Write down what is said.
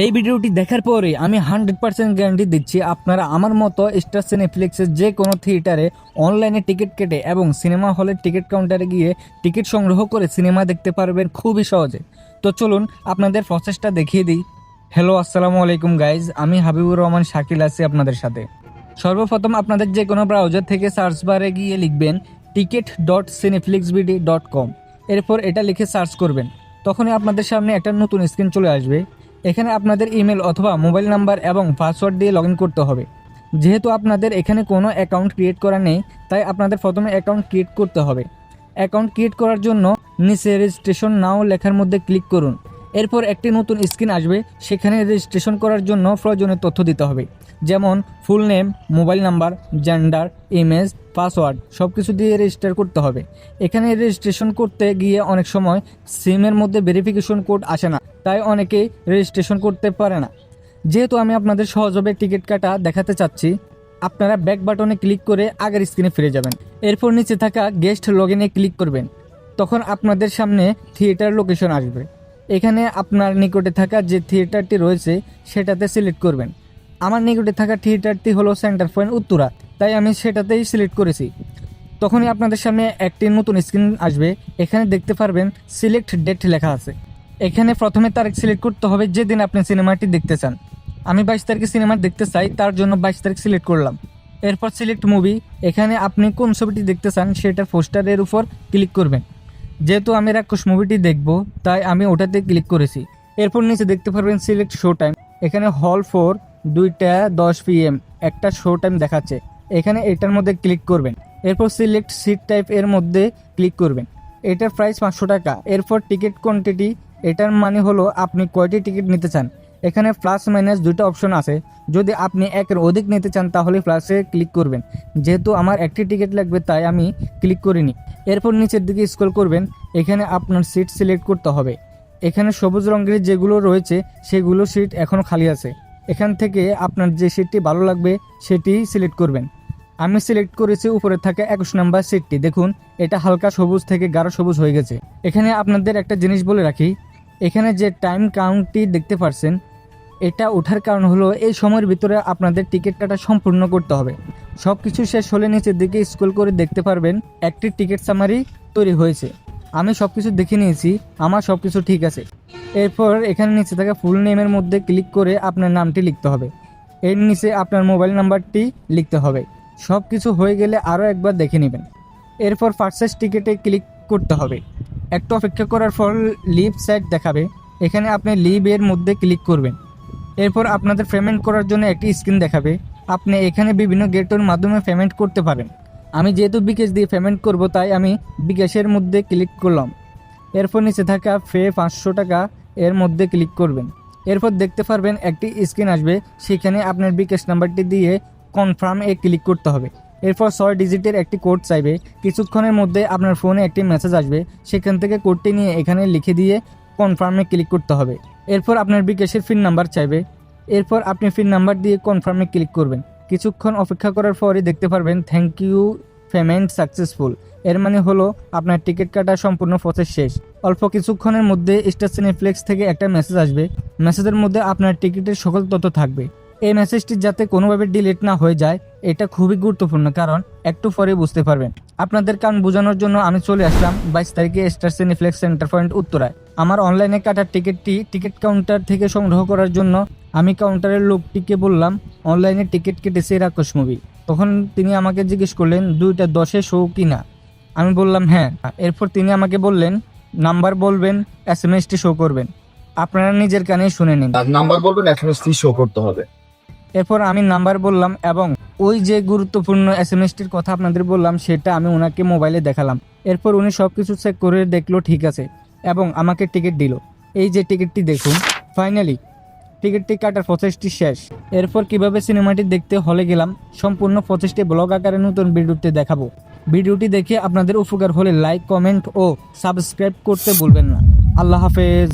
এই ভিডিওটি দেখার পরে আমি 100% গ্যারান্টি দিচ্ছি আপনারা আমার মতো স্টার সিনেপ্লেক্সের যে কোনো থিয়েটারে অনলাইনে টিকিট কেটে এবং সিনেমা হলের টিকিট কাউন্টারে গিয়ে টিকিট সংগ্রহ করে সিনেমা দেখতে পারবেন খুবই সহজে। তো চলুন আপনাদের প্রসেসটা দেখিয়ে দিই। হ্যালো, আসসালামু আলাইকুম গাইজ, আমি হাবিবুর রহমান শাকিল আছি আপনাদের সাথে। সর্বপ্রথম আপনাদের যে কোনো ব্রাউজার থেকে সার্চ বারে গিয়ে লিখবেন ticket.cineflixbd.com। এরপর এটা লিখে সার্চ করবেন, তখনই আপনাদের সামনে একটা নতুন স্ক্রিন চলে আসবে। এখানে আপনাদের ইমেল অথবা মোবাইল নাম্বার এবং পাসওয়ার্ড দিয়ে লগ ইন করতে হবে। যেহেতু আপনাদের এখানে কোনো অ্যাকাউন্ট ক্রিয়েট করা নেই, তাই আপনাদের প্রথমে অ্যাকাউন্ট ক্রিয়েট করতে হবে। অ্যাকাউন্ট ক্রিয়েট করার জন্য নিচে রেজিস্ট্রেশন নাও লেখার মধ্যে ক্লিক করুন। এরপর একটি নতুন স্ক্রিন আসবে, সেখানে রেজিস্ট্রেশন করার জন্য প্রয়োজনীয় তথ্য দিতে হবে, যেমন full name, mobile number, gender, image, password সব কিছু দিয়ে রেজিস্টার করতে হবে। এখানে রেজিস্ট্রেশন করতে গিয়ে অনেক সময় সিমের মধ্যে ভেরিফিকেশন কোড আসে না, তাই অনেকেই রেজিস্ট্রেশন করতে পারে না। যেহেতু আমি আপনাদের সহজভাবে টিকিট কাটা দেখাতে চাচ্ছি, আপনারা ব্যাক বাটনে ক্লিক করে আগের স্ক্রিনে ফিরে যাবেন। এরপর নিচে থাকা গেস্ট লগ ইনে ক্লিক করবেন, তখন আপনাদের সামনে থিয়েটার লোকেশন আসবে। এখানে আপনার নিকটে থাকা যে থিয়েটারটি রয়েছে সেটাতে সিলেক্ট করবেন। আমার নিকটে থাকা থিয়েটারটি হলো সেন্টার পয়েন্ট উত্তরা, তাই আমি সেটাতেই সিলেক্ট করেছি। তখনই আপনাদের সামনে একটি নতুন স্ক্রিন আসবে। এখানে দেখতে পারবেন সিলেক্ট ডেট লেখা আছে। এখানে প্রথমে তারিখ সিলেক্ট করতে হবে যেদিন আপনি সিনেমাটি দেখতে চান। আমি 22 তারিখে সিনেমা দেখতে চাই, তার জন্য 22 তারিখ সিলেক্ট করলাম। এরপর সিলেক্ট মুভি, এখানে আপনি কোন ছবিটি দেখতে চান সেটার পোস্টারের উপর ক্লিক করবেন। যেহেতু আমি রাক্ষস মুভিটি দেখব, তাই আমি ওটাতে ক্লিক করেছি। এরপর নিচে দেখতে পারবেন সিলেক্ট শো টাইম। এখানে হল 4 2:10 PM একটা শো টাইম দেখাচ্ছে, এখানে এটার মধ্যে ক্লিক করবেন। এরপর সিলেক্ট সিট টাইপ এর মধ্যে ক্লিক করবেন। এটার প্রাইস 500 টাকা। এরপর টিকিট কোয়ান্টিটি, এটার মানে হলো আপনি কয়টি টিকিট নিতে চান। এখানে প্লাস মাইনাস দুটো অপশন আছে, যদি আপনি একের অধিক নিতে চান তাহলে প্লাসে ক্লিক করবেন। যেহেতু আমার একটি টিকিট লাগবে তাই আমি ক্লিক করিনি। এরপর নিচের দিকে স্ক্রল করবেন, এখানে আপনার সিট সিলেক্ট করতে হবে। এখানে সবুজ রঙের যেগুলো রয়েছে সেগুলো সিট এখনও খালি আছে। এখান থেকে আপনার যে সিটটি ভালো লাগবে সেটি সিলেক্ট করবেন। আমি সিলেক্ট করেছি উপরে থাকা 21 নম্বর সিটটি। দেখুন, এটা হালকা সবুজ থেকে গাঢ় সবুজ হয়ে গেছে। এখানে আপনাদের একটা জিনিস বলে রাখি, এখানে যে টাইম কাউন্টটি দেখতে পাচ্ছেন, এটা ওঠার কারণ হলো এই সময়ের ভিতরে আপনাদের টিকিট কাটা সম্পূর্ণ করতে হবে। সব কিছু শেষ হলে নিচের দিকে স্ক্রল করে দেখতে পারবেন একটি টিকিট সামারি তৈরি হয়েছে। আমি সব কিছু দেখে নিয়েছি, আমার সব কিছু ঠিক আছে। এরপর এখানে নিচে থাকা ফুল নেমের মধ্যে ক্লিক করে আপনার নামটি লিখতে হবে। এর নিচে আপনার মোবাইল নাম্বারটি লিখতে হবে। সব কিছু হয়ে গেলে আরও একবার দেখে নেবেন। এরপর পারচেজ টিকিটে ক্লিক করতে হবে। একটু অপেক্ষা করার পর লিভ সাইট দেখাবে, এখানে আপনি লিভ এর মধ্যে ক্লিক করবেন। এরপর আপনাদের পেমেন্ট করার জন্য একটি স্ক্রিন দেখাবে। আপনি এখানে বিভিন্ন গেটের মাধ্যমে পেমেন্ট করতে পারেন। আমি যেহেতু বিকাশ দিয়ে পেমেন্ট করব, তাই আমি বিকাশের মধ্যে ক্লিক করলাম। এরপর নিচে থাকা পে 500 টাকা এর মধ্যে ক্লিক করবেন। এরপর দেখতে পারবেন একটি স্ক্রিন আসবে, সেখানে আপনার বিকাশ নাম্বারটি দিয়ে কনফার্ম এ ক্লিক করতে হবে। এরপর 6 ডিজিটের একটি কোড চাইবে। কিছুক্ষণের মধ্যে আপনার ফোনে একটি মেসেজ আসবে, সেখান থেকে কোডটি নিয়ে এখানে লিখে দিয়ে কনফার্মে ক্লিক করতে হবে। এরপর আপনার বিকাশের পিন নাম্বার চাইবে, এরপর আপনি পিন নাম্বার দিয়ে কনফার্মে ক্লিক করবেন। কিছুক্ষণ অপেক্ষা করার পরই দেখতে পারবেন থ্যাংক ইউ, পেমেন্ট সাকসেসফুল। এর মানে হলো আপনার টিকিট কাটা সম্পূর্ণ প্রসেস শেষ। অল্প কিছুক্ষণের মধ্যে স্টার সিনেপ্লেক্স থেকে একটা মেসেজ আসবে। মেসেজের মধ্যে আপনার টিকিটের সকল তথ্য থাকবে। এই মেসেজটি যাতে কোনোভাবে ডিলিট না হয়ে যায়, এটা খুবই গুরুত্বপূর্ণ, কারণ একটু পরে বুঝতে পারবেন। আপনাদের কারণ বোঝানোর জন্য আমি চলে আসলাম 22 তারিখে স্টার সিনেপ্লেক্স সেন্টার পয়েন্ট উত্তরায়। আমার অনলাইনে কাটার টিকিটটি টিকিট কাউন্টার থেকে সংগ্রহ করার জন্য আমি কাউন্টারের লোকটিকে বললাম অনলাইনে টিকিট কেটেছে রাক্ষস মুভি। তখন তিনি আমাকে জিজ্ঞেস করলেন 2:10 শো কিনা। আমি বললাম হ্যাঁ। এরপর তিনি আমাকে বললেন নাম্বার বলবেন, SMS-টি শো করবেন। আপনারা নিজের কানে শুনে নিন। নাম্বার বলবেন, SMS-টি শো করতে হবে। এরপর আমি নাম্বার বললাম এবং ওই যে গুরুত্বপূর্ণ SMS-টির কথা আপনাদের বললাম সেটা আমি ওনাকে মোবাইলে দেখালাম। এরপর উনি সব কিছু চেক করে দেখলো ঠিক আছে এবং আমাকে টিকিট দিল। এই যে টিকিটটি দেখুন, ফাইনালি টিকিটটি কাটার প্রসেসটি শেষ। এরপর কিভাবে সিনেমাটি দেখতে হলে গেলাম, সম্পূর্ণ প্রসেসটি ব্লগ আকারে নতুন ভিডিওতে দেখাবো। ভিডিওটি দেখে আপনাদের উপকার হলে লাইক, কমেন্ট ও সাবস্ক্রাইব করতে ভুলবেন না। আল্লাহ হাফেজ।